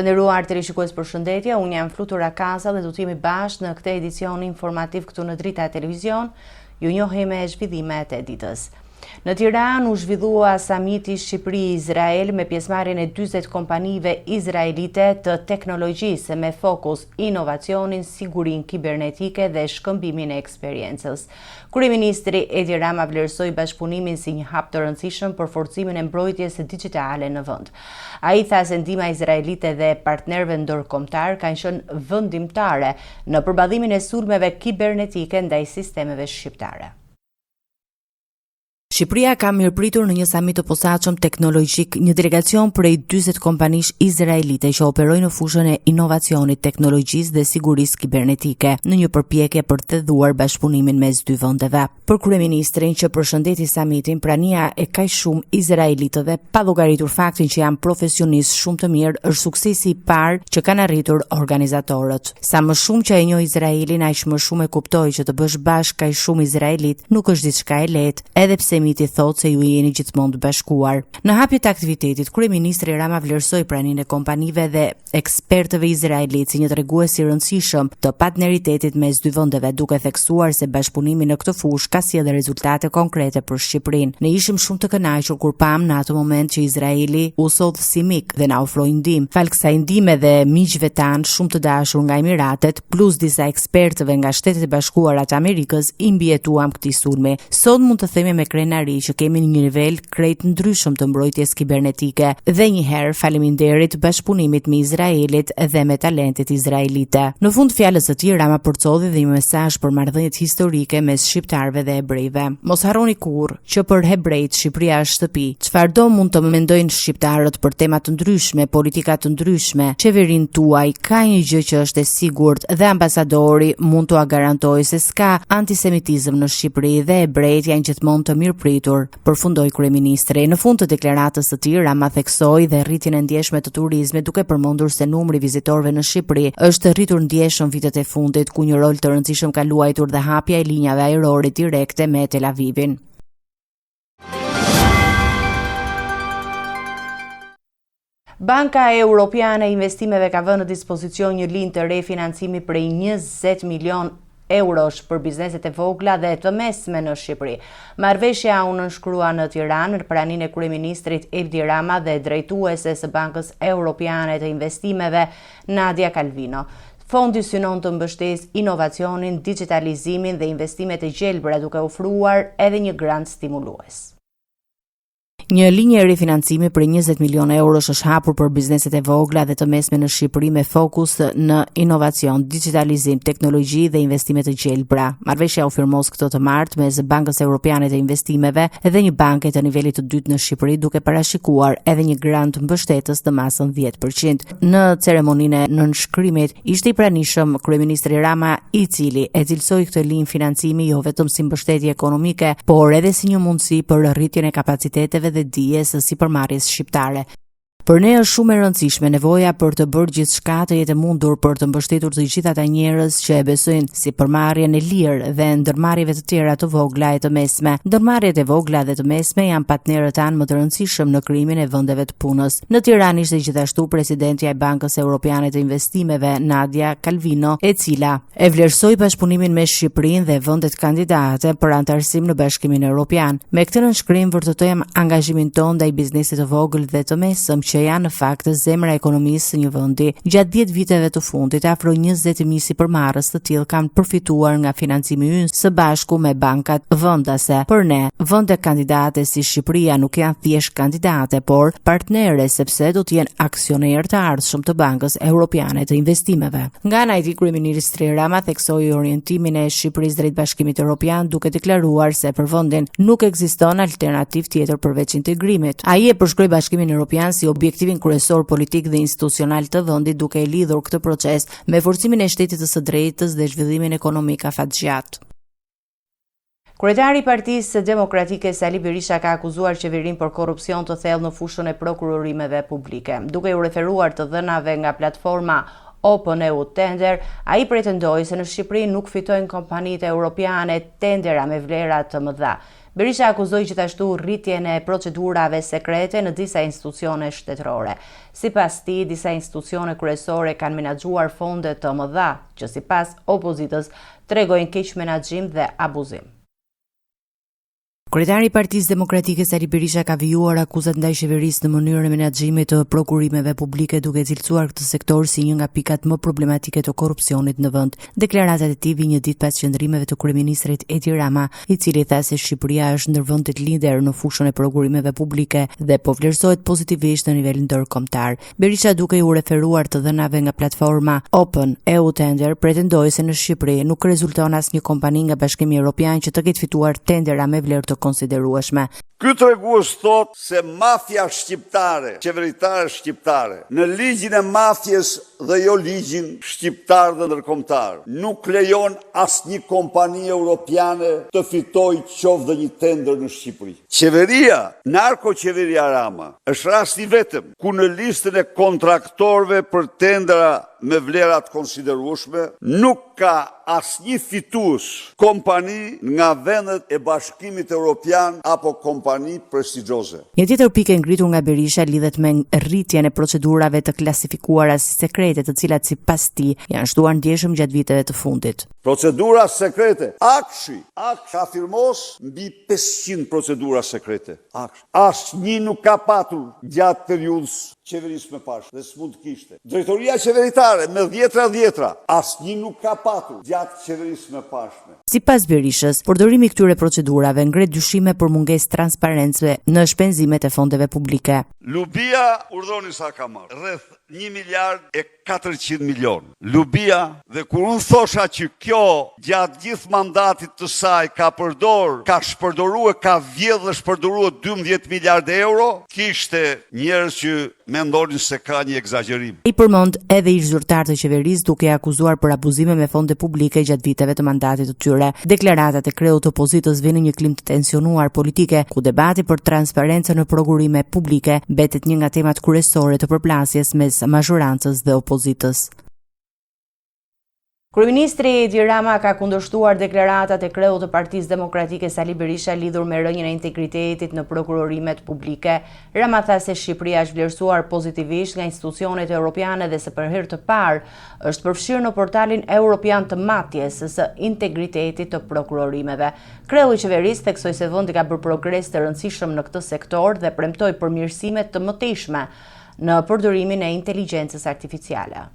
Të nderuar televizionistë, përshëndetje. Unë jam Flutura Kaza dhe do të jemi bashkë në këtë edicion informativ këtu në Drita Televizion. Ju njohim me zhvillimet e ditës. Në Tiranë u zhvillua samiti Shqipëri-Izrael me pjesëmarrjen e 40 kompanive izraelite të teknologjisë me fokus inovacionin, sigurinë kibernetike dhe shkëmbimin e eksperiencës. Kryeministri Edi Rama vlerësoi bashkëpunimin si një hap të rëndësishëm për forcimin e mbrojtjes digjitale në vend. Ai tha se ndihma izraelite dhe partnerëve ndërkombëtar kanë qenë vendimtare në përballimin e sulmeve kibernetike ndaj sistemeve shqiptare. Shqipëria ka mirëpritur në një samit të posaçëm teknologjik një delegacion prej 40 kompanish izraelite që operojnë në fushën e inovacionit, teknologjisë dhe sigurisë kibernetike, në një përpjekje për të dhëduar bashkëpunimin mes dy vendeve. Për kryeministrin që përshëndeti samitin, prania e kaq shumë izraelitëve, pa llogaritur faktin që janë profesionistë shumë të mirë, është suksesi i parë që kanë arritur organizatorët. Sa më shumë që e njoh Izraelin, aq më shumë e kuptoj që të bësh bashkë kaq shumë izraelit nuk është diçka e lehtë, edhe pse miti thotë se ju jeni gjithmonë të bashkuar. Në hapje të aktivitetit, kryeministri Rama vlerësoi praninë e kompanive dhe ekspertëve izraelit si një tregues i rëndësishëm të partneritetit mes dy vendeve, duke theksuar se bashkëpunimi në këtë fushë ka sjellë rezultate konkrete për Shqipërinë. Ne ishim shumë të kënaqur kur pam në atë moment që Izraeli u sodh si mik dhe na ofroi ndihmë. Fal kësaj ndihme dhe miqve tanë shumë të dashur nga Emiratet, plus disa ekspertëve nga Shtetet e Bashkuara të Amerikës, i mbijetuam këtij sulmi. Sot mund të themi me krenari që kemi një nivel krejt ndryshëm të mbrojtjes kibernetike dhe njëherë faleminderit bashkëpunimit me Izraelit dhe me talentet izraelite. Në fund fjalës së tij Rama përcodhi dhe një mesazh për marrëdhëniet historike mes shqiptarëve dhe hebrejve. Mos harroni kurrë që për hebrejt Shqipëria është shtëpi. Çfarëdo mund të mendojnë shqiptarët për tema të ndryshme, politika të ndryshme, qeverinë tuaj, ka një gjë që është e sigurt dhe ambasadori mund t'ua garantojë se s'ka antisemitizëm në Shqipëri dhe hebrejt janë gjithmonë të mirëpritur, përfundoi kryeministri. Në fund të deklaratës së tij, Rama theksoi dhe rritjen e ndjeshme të turizmit, duke përmendur se numri vizitorëve në Shqipëri është rritur ndjeshëm vitet e fundit, ku një rol të rëndësishëm ka luajtur dhe hapja e linjave ajrore direkte me Tel Avivin. Banka Europiane e Investimeve ka vënë në dispozicion një linjë të refinancimi prej 20 milion eurosh për bizneset e vogla dhe të mesme në Shqipëri. Marrëveshja u nënshkrua në Tiranë në praninë e kryeministrit Edi Rama dhe drejtuese së Bankës Europiane të Investimeve Nadia Calvino. Fondi synon të mbështesë inovacionin, digitalizimin dhe investimet e gjelbra, duke ofruar edhe një grant stimulues. Një linjë rifinancimi për 20 milion eurosh është hapur për bizneset e vogla dhe të mesme në Shqipëri me fokus në inovacion, digitalizim, teknologji dhe investime të gjelbra. Marrëveshja u firmos këtë të martë mes Bankës Europiane të Investimeve dhe një banke të nivelit të dytë në Shqipëri, duke parashikuar edhe një grant mbështetës të masën 10%. Në ceremoninë e nënshkrimit ishte i pranishëm kryeministri Rama, i cili e cilësoi këtë linjë financimi jo vetëm si mbështetje ekonomike, por edhe si një mundësi për rritjen e kapaciteteve dhe dijes së sipërmarrjes shqiptare. Për ne është shumë e rëndësishme nevoja për të bërë gjithçka të jetë mundur për të mbështetur të gjithë ata njerëz që e besojnë sipërmarrjen e lirë dhe ndërmarrjeve të tjera të vogla e të mesme. Ndërmarrjet e vogla dhe të mesme janë partnerët tanë më të rëndësishëm në krijimin e vendeve të punës. Në Tiranë ishte gjithashtu presidentja e Bankës Europiane të Investimeve Nadia Calvino, e cila e vlerësoi bashkëpunimin me Shqipërinë dhe vendet kandidate për anëtarësim në Bashkimin Evropian. Me këtë nënshkrim vërtetojmë angazhimin tonë ndaj biznesit të vogël dhe të mesëm që janë në fakt zemra e ekonomisë së një vendi. Gjatë 10 viteve të fundit, afro 20.000 sipërmarrës të tillë kanë përfituar nga financimi ynë së bashku me bankat vendase. Për ne, vendet kandidate si Shqipëria nuk janë thjesht kandidate, por partnere, sepse do të jenë aksioner të ardhshëm të Bankës Europiane të Investimeve. Nga ana e tij, kryeministri Rama theksoi orientimin e Shqipërisë drejt Bashkimit Evropian, duke deklaruar se për vendin nuk ekziston alternativë tjetër përveç integrimit. Ai e përshkroi Bashkimin Evropian si objektivin kryesor politik dhe institucional të vendit, duke e lidhur këtë proces me forcimin e shtetit të së drejtës dhe zhvillimin ekonomik afatgjatë. Kryetari i Partisë Demokratike Sali Berisha ka akuzuar qeverinë për korrupsion të thellë në fushën e prokurorimeve publike, duke u referuar të dhënave nga platforma Open EU Tender, ai pretendoi se në Shqipëri nuk fitojnë kompanitë europiane tendera me vlera të mëdha. Berisha akuzoi gjithashtu rritjen e procedurave sekrete në disa institucione shtetërore. Sipas tij, disa institucione kryesore kanë menaxhuar fonde të mëdha, që sipas opozitës tregojnë keq menaxhim dhe abuzim. Kryetari i Partisë Demokratike Sali Berisha ka vijuar akuzat ndaj qeverisë në mënyrën e menaxhimit të prokurimeve publike, duke cilësuar këtë sektor si një nga pikat më problematike të korrupsionit në vend. Deklaratat e tij vijnë një ditë pas qendrimeve të kryeministrit Edi Rama, i cili tha se Shqipëria është ndër vendet lider në fushën e prokurimeve publike dhe po vlerësohet pozitivisht në nivel ndërkombëtar. Berisha, duke u referuar të dhënave nga platforma Open EU Tender, pretendoi se në Shqipëri nuk rezulton asnjë kompani nga Bashkimi Evropian që të ketë fituar tendera me vlerë të konsiderueshme. Ky tregues thot se mafia shqiptare, qeveritare shqiptare, në ligjin e mafjes dhe jo ligjin shqiptar dhe ndërkombëtar, nuk lejon asnjë kompani europiane të fitojë qoftë dhe një tender në Shqipëri. Qeveria, narkoqeveria Rama, është rasti vetëm ku në listën e kontraktorëve për tendera me vlerat konsiderueshme nuk ka asnjë fitues kompani nga vendet e Bashkimit Evropian apo kompani prestigjioze. Një tjetër pikë ngritur nga Berisha lidhet me rritjen e procedurave të klasifikuara si sekrete, të cilat sipas tij janë shtuar ndjeshëm gjatë viteve të fundit. Procedura sekrete. Akshi afirmos mbi 500 procedura sekrete. Asnjë nuk ka patur gjatë periudhës qeverisë me pashë, dhe s'mund të kishte. Drejtoria qeveritare me dhjetra, asnjë nuk ka patur gjatë qeverisë me pashme. Sipas Berishës, përdorimi i këtyre procedurave ngret dyshime për mungesë transparencë në shpenzimet e fondeve publike. Lubia urdhoni sa ka marrë, rreth 1 miliard e 400 milion. Lubia, dhe kur unë thosha që kjo gjatë gjithë mandatit të saj ka shpërdorue, ka vjedhë dhe shpërdorue 12 miliard euro, kishte njerëz që mendonin se ka një egzagerim. I përmend edhe ish zyrtar të qeverisë duke akuzuar për abuzime me fonde publike gjatë viteve të mandatit të tyre. Deklaratat e kreut të opozitës vijnë në një klim të tensionuar politike, ku debati për transparencën në prokurime publike mbetet një nga temat kryesore të përplasjes mes mazhorancës dhe opozitës. Kryeministri Edi Rama ka kundërshtuar deklaratat e kreut të Partisë Demokratike Sali Berisha lidhur me rënien e integritetit në prokurorimet publike. Rama tha se Shqipëria është vlerësuar pozitivisht nga institucionet europiane dhe se për herë të parë është përfshirë në portalin europian të matjes së integritetit të prokurorimeve. Kreu i qeverisë theksoi se vendi ka bërë progres të rëndësishëm në këtë sektor dhe premtoi përmirësime të mëtejshme në përdorimin e inteligjencës artificiale.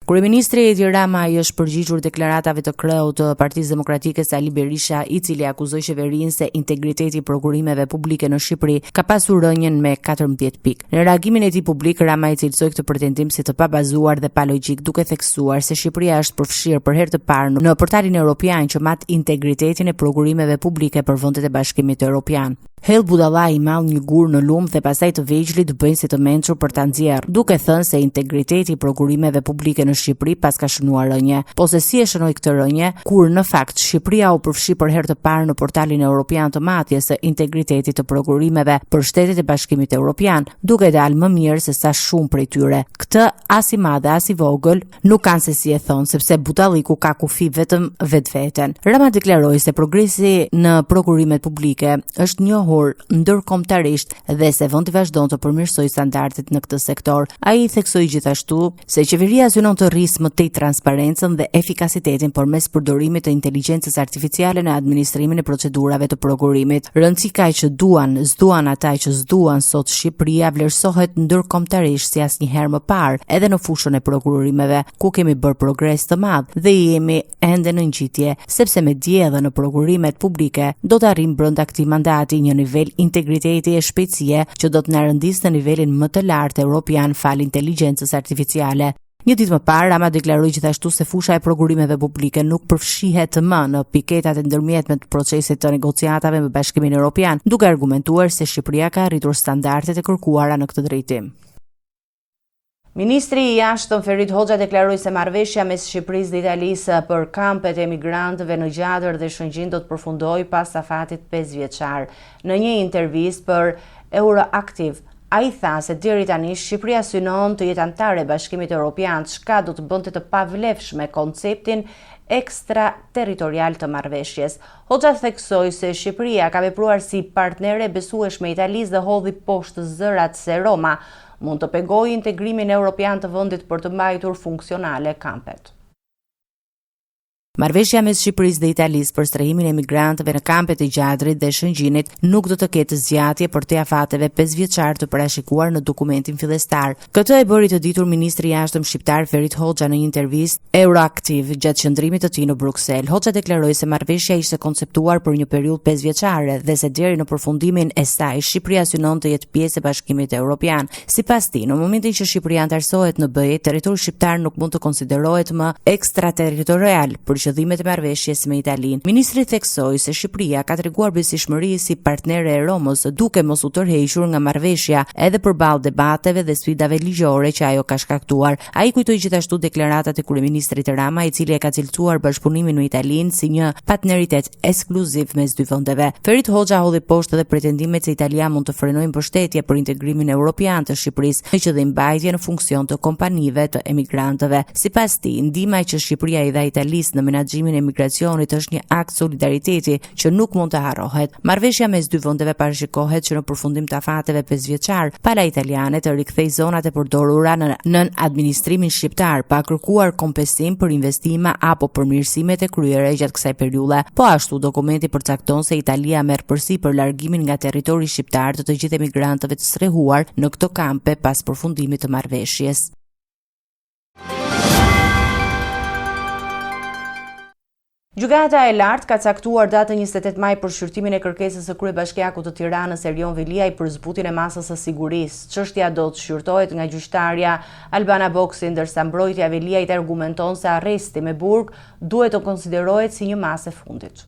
Kryeministri Edi Rama i është përgjigjur deklaratave të kreut të Partisë Demokratike Sali Berisha, i cili akuzoi qeverinë se integriteti i prokurimeve publike në Shqipëri ka pasur rënien me 14 pikë. Në reagimin e tij publik, Rama i cilësoi këtë pretendim si të pabazuar dhe pa logjik, duke theksuar se Shqipëria është përfshirë për herë të parë në portalin evropian që mat integritetin e prokurimeve publike për vendet e Bashkimit Evropian. Hell Budallaj i mall një gur në lumë dhe pastaj të vegjëlit bëjnë si të mençur për ta nxjerrë, duke thënë se integriteti i prokurimeve publike në Shqipëri pas ka shënuar rënje. Po se si e shënoi këtë rënje, kur në fakt Shqipëria u përfshi për herë të parë në portalin evropian të matjes së integritetit të prokurimeve për shtetet e Bashkimit Evropian, duke dalë më mirë se sa shumë prej tyre. Këtë as i madh as i vogël nuk kanë se si e thon, sepse Budalliku ka kufi vetëm vetveten. Rama deklaroi se progresi në prokurimet publike është njohur ndërkombëtarisht dhe se vendi vazhdon të përmirësojë standardet në këtë sektor. Ai theksoi gjithashtu se qeveria synon të rrisë më tej transparencën dhe efikasitetin përmes përdorimit të inteligjencës artificiale në administrimin e procedurave të prokurimit. Rëndësi ka që zduan ata që zduan sot Shqipëria vlerësohet ndërkombëtarisht si asnjëherë më parë, edhe në fushën e prokurimeve, ku kemi bërë progres të madh dhe jemi ende në ngjitje, sepse me dje edhe në prokurimet publike do të arrijmë brenda këtij mandati një nivel integriteti e shpejtësie që do të na rëndisë në nivelin më të lartë evropian fal inteligjencës artificiale. Një ditë më parë, Rama deklaroi gjithashtu se fusha e prokurimeve publike nuk përfshihet më në piketat e ndërmjetme të procesit të negociatave me Bashkimin Evropian, duke argumentuar se Shqipëria ka arritur standardet e kërkuara në këtë drejtim. Ministri i Jashtëm Ferit Hoxha deklaroi se marrëveshja mes Shqipërisë dhe Italisë për kampet e emigrantëve në Gjadër dhe Shëngjin do të përfundojë pas afatit 5 vjeçar. Në një intervistë për Euroactiv, Ai tha se deri tani Shqipëria synon të jetë anëtare e Bashkimit Evropian, çka do të bënte të pavlefshme konceptin ekstraterritorial të marrëveshjes. Hoxha theksoi se Shqipëria ka vepruar si partnere besueshme Italisë dhe hodhi poshtë zërat se Roma mund të pegojë integrimin evropian të vendit për të mbajtur funksionale kampet. Marrëveshja mes Shqipërisë dhe Italisë për strehimin e migrantëve në kampet e Gjadrit dhe Shëngjinit nuk do të ketë zgjatje për te afateve 5 vjeçar të parashikuar në dokumentin fillestar. Këtë e bëri të ditur ministri i jashtëm shqiptar Ferit Hoxha në një intervistë Euroactiv gjatë qëndrimit të tij në Bruksel. Hoxha deklaroi se marrëveshja ishte konceptuar për një periudhë 5 vjeçare dhe se deri në përfundimin e saj Shqipëria synon të jetë pjesë e Bashkimit Evropian. Sipas tij, në momentin që Shqipëria antarësohet në BE, territori shqiptar nuk mund të konsiderohet më ekstraterritorial për qëllimet e marrëveshjes me Italinë. Ministri theksoi se Shqipëria ka treguar besimshmëri si partnere e Romës, duke mos u tërhequr nga marrëveshja edhe përballë debateve dhe sfidave ligjore që ajo ka shkaktuar. Ai kujtoi gjithashtu deklaratat e kryeministrit Rama, i cili e ka cilësuar bashkëpunimin me Italinë si një partneritet ekskluziv mes dy vendeve. Ferit Hoxha hodhi poshtë edhe pretendimet se Italia mund të frenojë mbështetje për integrimin evropian të Shqipërisë me qëllim mbajtje në funksion të kompanive të emigrantëve. Sipas tij, ndihma që Shqipëria i dha Italisë në menaxhimin e migracionit është një akt solidariteti që nuk mund të harrohet. Marrëveshja mes dy vendeve parashikohet që në përfundim të afateve 5 vjeçar, pala italiane të rikthej zonat e përdorura nën administrimin shqiptar, pa kërkuar kompensim për investime apo përmirësimet e kryera gjatë kësaj periudhe. Po ashtu, dokumenti përcakton se Italia merr përsipër largimin nga territori shqiptar të gjithë emigrantëve të strehuar në këto kampe pas përfundimit të marrëveshjes. Gjykata e lartë ka caktuar datën 28 maj për shqyrtimin e kërkesës së kryebashkiakut të Tiranës Erion Veliaj për zbutjen e masës së sigurisë. Çështja do të shqyrtohet nga gjyqtarja Albana Boksi, ndërsa mbrojtja e Veliajt argumenton se arresti me burg duhet të konsiderohet si një masë e fundit.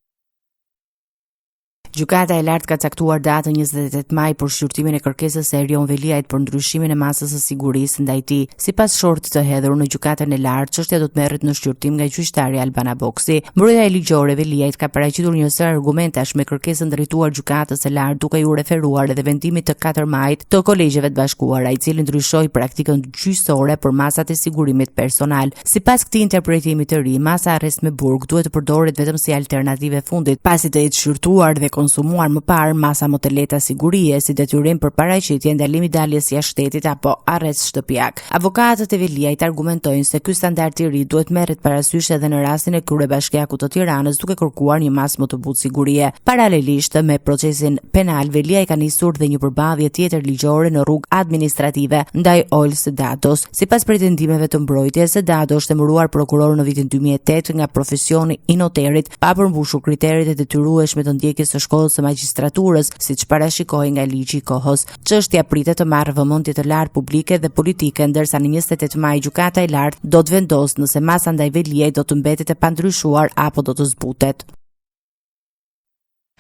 Gjykata e lartë ka caktuar datën 28 maj për shqyrtimin e kërkesës së Erion Veliajt për ndryshimin e masës së sigurisë ndaj tij. Sipas shortit të hedhur në gjykatën e lartë, çështja do të merret në shqyrtim nga gjyqtarja Albana Boksi. Mbrojtja e ligjore e Veliajt ka paraqitur një sër argumentash me kërkesën drejtuar gjykatës së lartë, duke u referuar edhe vendimit të 4 majit të Kolegjeve të Bashkuara, i cili ndryshoi praktikën gjyqësore për masat e sigurimit personal. Sipas këtij interpretimi të ri, masa arrest me burg duhet të përdoret vetëm si alternativë fundit, pasi të jetë shqyrtuar dhe konsumuar më parë masa më të lehta sigurie si detyrim për paraqitje, ndalimi daljes jashtë shtetit apo arrest shtëpiak. Avokatët e Veliajt argumentojnë se ky standard i ri duhet merret parasysh edhe në rastin e kryebashkiakut të Tiranës, duke kërkuar një masë më të butë sigurie. Paralelisht me procesin penal, Veliaj ka nisur dhe një përballje tjetër ligjore në rrugë administrative ndaj Ols Dados. Sipas pretendimeve të mbrojtjes, Dado është emëruar prokuror në vitin 2008 nga profesioni i noterit, pa përmbushur kriteret e detyrueshme të ndjekjes së shkollës së magjistraturës, siç parashikohej nga ligji i kohës. Çështja pritet të marrë vëmendje të lartë publike dhe politike, ndërsa në 28 maj gjykata e lartë do të vendosë nëse masa ndaj Veliajt do të mbetet e pandryshuar apo do të zbutet.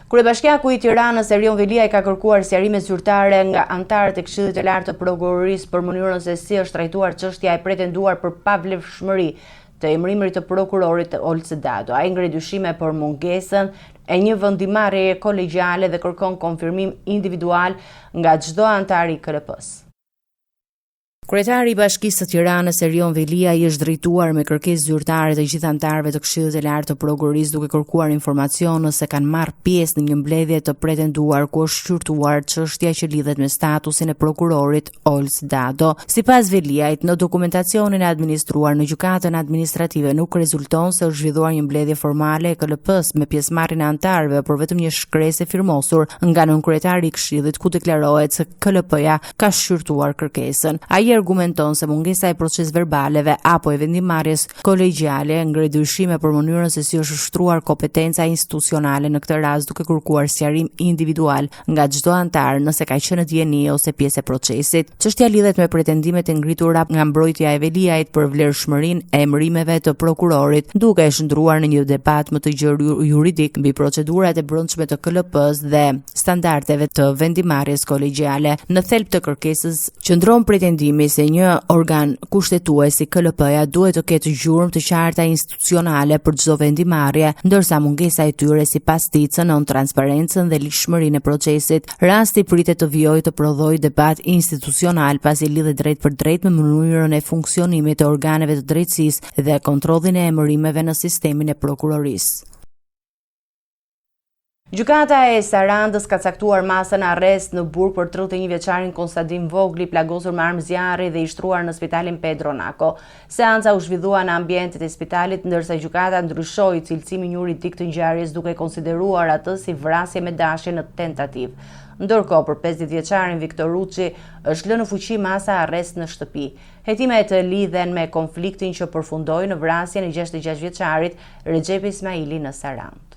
Kryebashkiaku i Tiranës Erion Veliaj ka kërkuar sqarime zyrtare nga anëtarët e Këshillit të Lartë të Prokurorisë për mënyrën se si është trajtuar çështja e pretenduar për pavlefshmëri të emërimit të prokurorit Olc Dado. Ai ngre dyshime për mungesën e një vendimarrjeje kolegjiale dhe kërkon konfirmim individual nga çdo antar i KLP-s. Kryetari i Bashkisë së Tiranës Erion Veliaj është drejtuar me kërkesë zyrtare të gjithë anëtarëve të Këshillit të Lartë të Prokurorisë, duke kërkuar informacion nëse kanë marrë pjesë në një mbledhje të pretenduar ku është shqyrtuar çështja që lidhet me statusin e prokurorit Olc Dado. Sipas Veliajt, në dokumentacionin e administruar në gjykatën administrative nuk rezulton se është zhvilluar një mbledhje formale e KLP-s me pjesëmarrjen e anëtarëve, por vetëm një shkresë firmosur nga nënkryetari i Këshillit ku deklarohet se KLP-ja ka shqyrtuar kërkesën. Ai argumenton se mungesa e proces verbaleve apo e vendimarrjes kolegjiale ngre dyshime për mënyrën se si është ushtruar kompetenca institucionale në këtë rast, duke kërkuar sqarim individual nga çdo antar nëse ka qenë dieni ose pjesë e procesit. Çështja lidhet me pretendimet e ngritura nga mbrojtja e Veliajt për vlerëshmërinë e emërimeve të prokurorit, duke e shndruar në një debat më të gjerë juridik mbi procedurat e brendshme të KLP-s dhe standardeve të vendimarrjes kolegjiale. Në thelb të kërkesës qëndron pretendimi se një organ kushtetues si KLP-ja duhet të ketë gjurmë të qarta institucionale për çdo vendimarrje, ndërsa mungesa e tyre sipas tij cënon transparencën dhe lishmërinë e procesit. Rasti pritet të vijojë të prodhojë debat institucional pasi lidhet drejt për drejt me mënyrën e funksionimit të organeve të drejtësisë dhe kontrollin e emërimeve në sistemin e prokurorisë. Gjykata e Sarandës ka caktuar masën arrest në burg për 31 vjeçarin Konstantin Vogli, plagosur me armë zjarri dhe i shtruar në spitalin Pedro Nako. Seanca u zhvillua në ambientet e spitalit, ndërsa gjykata ndryshoi cilësimin juridik të ngjarjes duke konsideruar atë si vrasje me dashje në tentativë. Ndërkohë, për 50 vjeçarin Viktor Ruçi është lënë në fuqi masa arrest në shtëpi. Hetimet lidhen me konfliktin që përfundoi në vrasjen e 66 vjeçarit Recep Ismaili në Sarandë.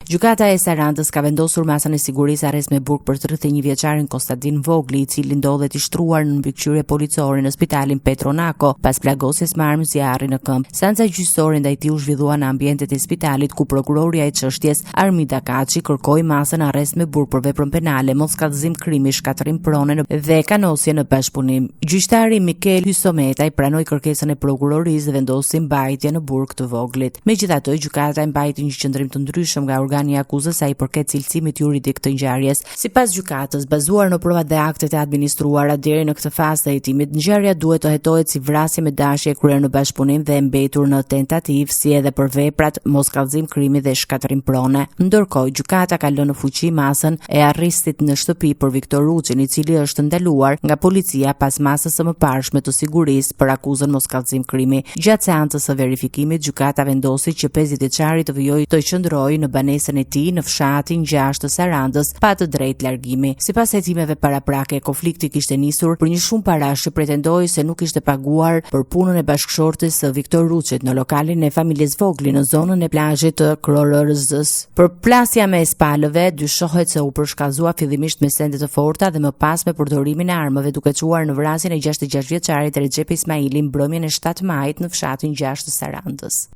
Gjykata e Sarandës ka vendosur masën e sigurisë arrest me burg për 31 vjeçarin Konstantin Vogli, i cili ndodhet i shtruar në mbikëqyrje policore në spitalin Pedro Nako pas plagosjes me armë zjarri në këmbë. Seanca gjyqësore ndaj tij u zhvillua në ambientet e spitalit ku prokuroria e çështjes Armida Kaçi kërkoi masën arrest me burg për veprën penale, moskallëzim krimi, shkatërrim prone dhe kanosje në bashkëpunim. Gjyqtari Mikel Hysometaj pranoi kërkesën e prokurorisë dhe vendosi mbajtje në burg të Voglit. Megjithatë, gjykata e mbajti një qendrim të ndryshëm nga organi i akuzës sa i përket cilësimit juridik të ngjarjes. Sipas gjykatës, bazuar në provat dhe aktet e administruara deri në këtë fazë të hetimit, ngjarja duhet të hetohet si vrasje me dashje e kryer në bashkëpunim dhe e mbetur në tentativë, si edhe për veprat moskallëzim krimi dhe shkatërim prone. Ndërkohë, gjykata ka lënë në fuqi masën e arrestit në shtëpi për Viktor Ruçin, i cili është ndaluar nga policia pas masës së mëparshme të sigurisë për akuzën moskallëzim krimi. Gjatë seancës së verifikimit, gjykata vendosi që 50 vjeçari të vijojë të qëndrojë në banesën e tij në fshatin 6 të Sarandës pa të drejtë largimi. Sipas hetimeve paraprake, konflikti kishte nisur për një shumë parash që pretendoi se nuk ishte paguar për punën e bashkëshortes së Viktor Ruçit në lokalin e familjes Vogli në zonën e plazhit të KRRZ-s. Për plasja me spalëve, dyshohet se u përshkallëzua fillimisht me sende të forta dhe më pas me përdorimin e armëve, duke çuar në vrasjen e 66 vjeçarit Recep Ismaili mbrëmjen e 7 majit në fshatin 6 të Sarandës.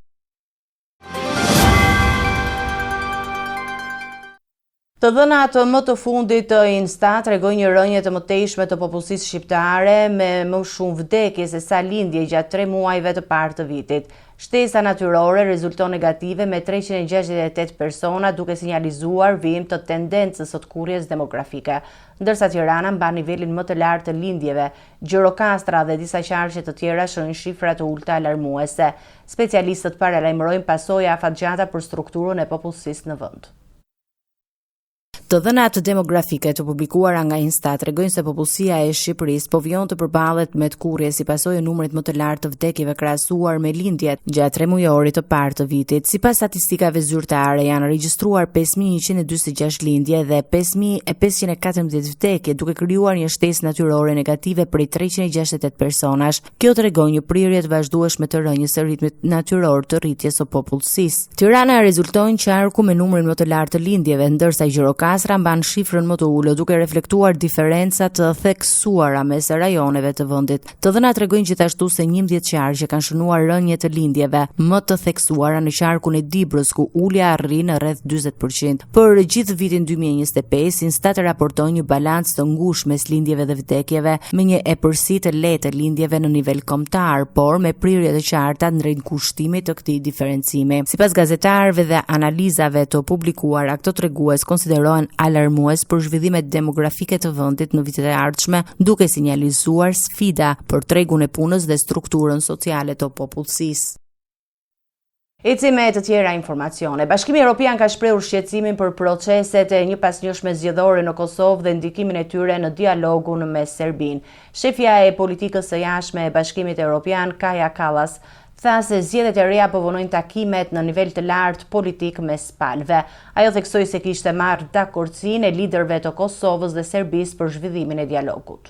Të dhënat më të fundit të Instat tregojnë një rënje të mëtejshme të popullsisë shqiptare me më shumë vdekje se sa lindje gjatë 3 muajve të parë të vitit. Shtesa natyrore rezulton negative me 368 persona, duke sinjalizuar vijim të tendencës së kurrjes demografike, ndërsa Tirana mban nivelin më të lartë të lindjeve. Gjirokastra dhe disa qarqe të tjera shohin shifra të ulta alarmuese. Specialistët paralajmërojnë pasoja afatgjata për strukturën e popullsisë në vend. Të dhënat demografike të publikuara nga Instat tregojnë se popullsia e Shqipërisë po vijon të përballet me kurrje si pasojë e numrit më të lartë të vdekjeve krahasuar me lindjet gjatë 3 mujorit të parë të vitit. Sipas statistikave zyrtare, janë regjistruar 5146 lindje dhe 5514 vdekje, duke krijuar një shtesë natyrore negative prej 368 personash. Kjo tregon një prirje të vazhdueshme të rënjes së ritmit natyror të rritjes së popullsisë. Tirana rezulton qarku me numrin më të lartë të lindjeve, ndërsa Gjirokastra mban shifrën më të ulët, duke reflektuar diferencat të theksuara mes rajoneve të vendit. Të dhënat tregojnë gjithashtu se 11 qarqe kanë shënuar rënje të lindjeve më të theksuara në qarkun e Dibrës, ku ulja arrin në rreth 40%. Për gjithë vitin 2025, Instat raporton një balancë të ngushtë mes lindjeve dhe vdekjeve, me një epërsi të lehtë të lindjeve në nivel kombëtar, por me prirje të qarta ndrejt kushtimit të këtij diferencimi. Sipas gazetarëve dhe analizave të publikuara, këto tregues konsiderohen alarmues për zhvillimet demografike të vendit në vitet e ardhshme, duke sinjalizuar sfida për tregun e punës dhe strukturën sociale të popullsisë. Eci me të tjera informacione. Bashkimi Evropian ka shprehur shqetësimin për proceset e njëpasnjëshme zgjedhore në Kosovë dhe ndikimin e tyre në dialogun me Serbinë. Shefja e politikës së jashtme e Bashkimit Evropian, Kaja Kallas, tha se zgjedhjet e reja po vonojnë takimet në nivel të lartë politik mes palëve. Ajo theksoi se kishte marrë dakordsinë e liderëve të Kosovës dhe Serbisë për zhvillimin e dialogut.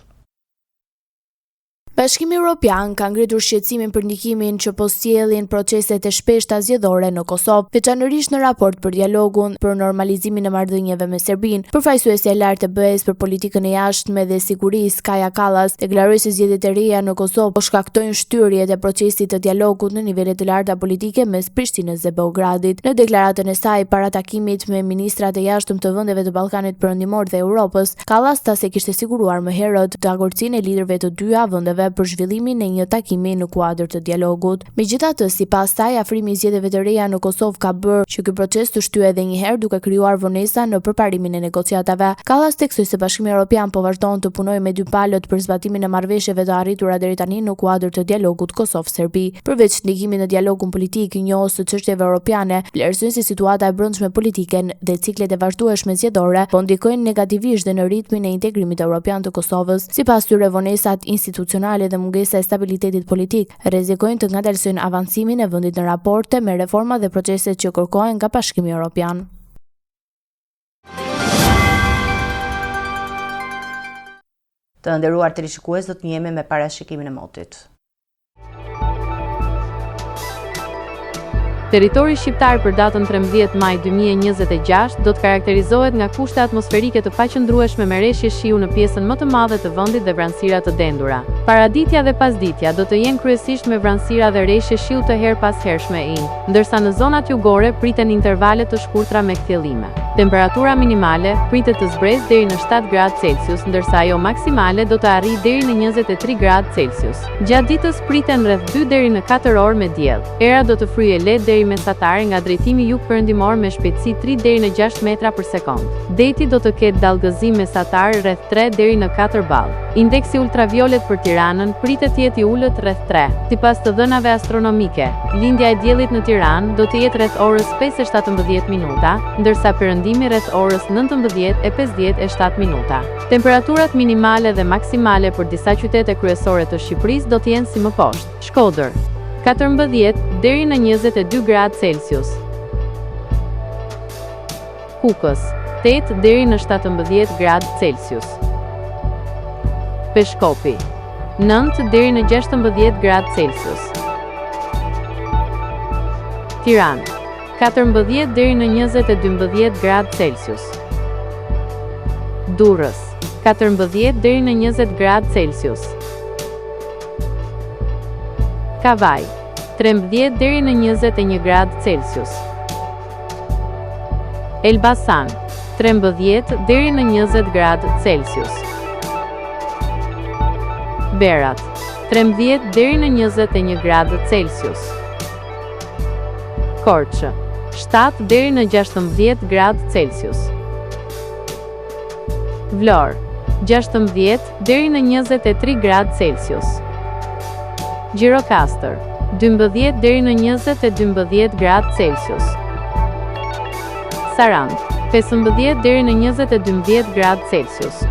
Bashkimi Evropian ka ngritur shqetësimin për ndikimin që po sjellin proceset e shpeshta zgjedhore në Kosovë, veçanërisht në raport për dialogun për normalizimin e marrëdhënieve me Serbinë. Përfaqësuesja e lartë e BE-s për politikën e jashtme dhe sigurisë, Kaja Kallas, deklaroi se zgjedhjet e reja në Kosovë po shkaktojnë shtyrjet e procesit të dialogut në nivele të larta politike mes Prishtinës dhe Beogradit. Në deklaratën e saj para takimit me ministrat e jashtëm të vendeve të Ballkanit Perëndimor dhe Europës, Kallas tha se kishte siguruar më herët dakordsinë e liderëve të dyja vendeve për zhvillimin e një takimi në kuadër të dialogut. Megjithatë, sipas saj, afrimi i zgjedhjeve të reja në Kosovë ka bërë që ky proces të shtyhet edhe një herë duke krijuar vonesa në përparimin e negociatave. Kallas theksoi se Bashkimi Evropian po vazhdon të punojë me dy palët për zbatimin e marrëveshjeve të arritura deri tani në kuadër të dialogut Kosovë-Serbi. Përveç ndikimit në dialogun politik, njohës të çështjeve europiane vlerësojnë se situata e brendshme politike dhe ciklet e vazhdueshme zgjedhore po ndikojnë negativisht dhe në ritmin e integrimit evropian të Kosovës. Sipas tyre, vonesat institucionale dhe mungesa e stabilitetit politik rrezikojnë të ngadalsojnë avancimin e vendit në raporte me reforma dhe proceset që kërkohen nga Bashkimi Evropian. Të nderuar teleshikues, do të njihemi me parashikimin e motit. Territori shqiptar për datën 13 maj 2026 do të karakterizohet nga kushte atmosferike të paqëndrueshme me rreshje shiu në pjesën më të madhe të vendit dhe vranësira të dendura. Paraditja dhe pasditja do të jenë kryesisht me vranësira dhe rreshje shiu të her pas hershme i, ndërsa në zonat jugore priten intervale të shkurtra me kthjellime. Temperatura minimale pritet të zbresë deri në 7 gradë Celsius, ndërsa ajo maksimale do të arrijë deri në 23 gradë Celsius. Gjatë ditës priten rreth 2 deri në 4 orë me diell. Era do të fryjë lehtë deri mesatare nga drejtimi jug-perëndimor me shpejtësi 3 deri në 6 metra për sekond. Deti do të ketë dallgëzim mesatar rreth 3 deri në 4 ball. Indeksi ultraviolet për Tiranën pritet të jetë i ulët rreth 3. Sipas të dhënave astronomike, lindja e diellit në Tiranë do të jetë rreth orës 5:17 minuta, ndërsa perëndimi rreth orës 19:57 minuta. Temperaturat minimale dhe maksimale për disa qytete kryesore të Shqipërisë do të jenë si më poshtë: Shkodër 14 deri në 22 gradë Celsius. Kukës 8 deri në 17 gradë Celsius. Peshkopi 9 deri në 16 gradë Celsius. Tiranë 14 deri në 22 gradë Celsius. Durrës 14 deri në 20 gradë Celsius. Kavaj 13 deri në 21 gradë Celsius. Elbasan 13 deri në 20 gradë Celsius. Berat 13 deri në 21 gradë Celsius. Korçë 7 deri në 16 gradë Celsius. Vlorë 16 deri në 23 gradë Celsius. Gjirokastër 12 deri në 22 gradë Celsius. Sarand 15 deri në 22 gradë Celsius.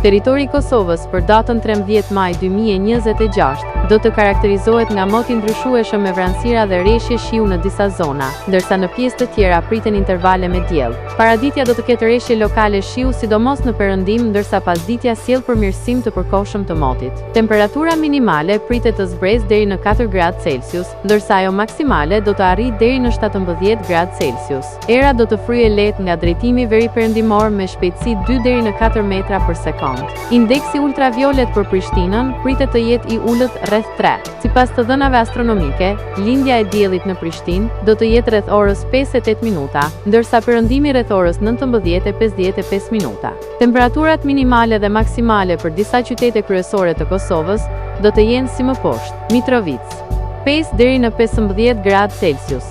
Territori i Kosovës për datën 13 maj 2026 do të karakterizohet nga moti ndryshueshëm me vranësira dhe rreshje shiu në disa zona, ndërsa në pjesë të tjera priten intervale me diell. Paraditja do të ketë rreshje lokale shiu, sidomos në perëndim, ndërsa pasditja sjell përmirësim të përkohshëm të motit. Temperatura minimale pritet të zbresë deri në 4 gradë Celsius, ndërsa ajo maksimale do të arrijë deri në 17 gradë Celsius. Era do të fryjë lehtë nga drejtimi veriperëndimor me shpejtësi 2 deri në 4 metra për sekond. Indeksi ultraviolet për Prishtinën pritet të jetë i ulët rreth 3. Sipas të dhënave astronomike, lindja e diellit në Prishtinë do të jetë rreth orës 5:08 minuta, ndërsa perëndimi rreth orës 19:55 minuta. Temperaturat minimale dhe maksimale për disa qytete kryesore të Kosovës do të jenë si më poshtë: Mitrovica 5 deri në 15 gradë Celsius.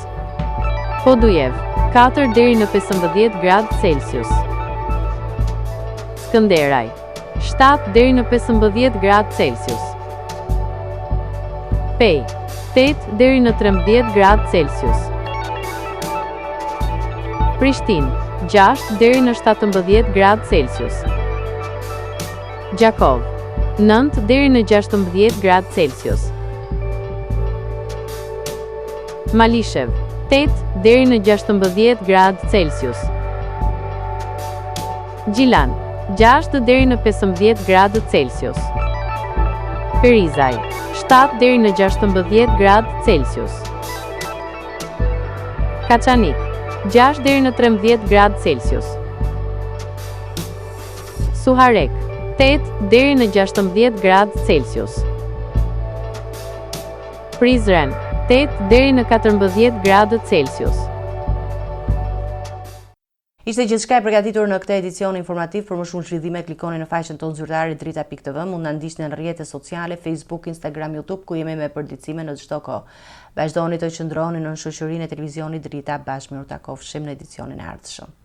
Podujev 4 deri në 15 gradë Celsius. Skënderaj 7 deri në 15 gradë Celsius. Pej 8 deri në 13 gradë Celsius. Prishtinë 6 deri në 17 gradë Celsius. Gjakov 9 deri në 16 gradë Celsius. Malishev 8 deri në 16 gradë Celsius. Gjilan 6 deri në 15 gradë Celsius. Ferizaj, 7 deri në 16 gradë Celsius. Kaçanik, 6 deri në 13 gradë Celsius. Suharek, 8 deri në 16 gradë Celsius. Prizren, 8 deri në 14 gradë Celsius. Ishte gjithçka e përgatitur në këtë edicion informativ. Për më shumë zhvillime klikoni në faqen tonë zyrtare drita.tv, mund na ndiqni në rrjetet sociale, Facebook, Instagram, YouTube, ku jemi me përditësime në çdo kohë. Vazhdoni të qëndroni në shoqërinë e televizionit Drita, bashkë me u takofshim në edicionin e ardhshëm.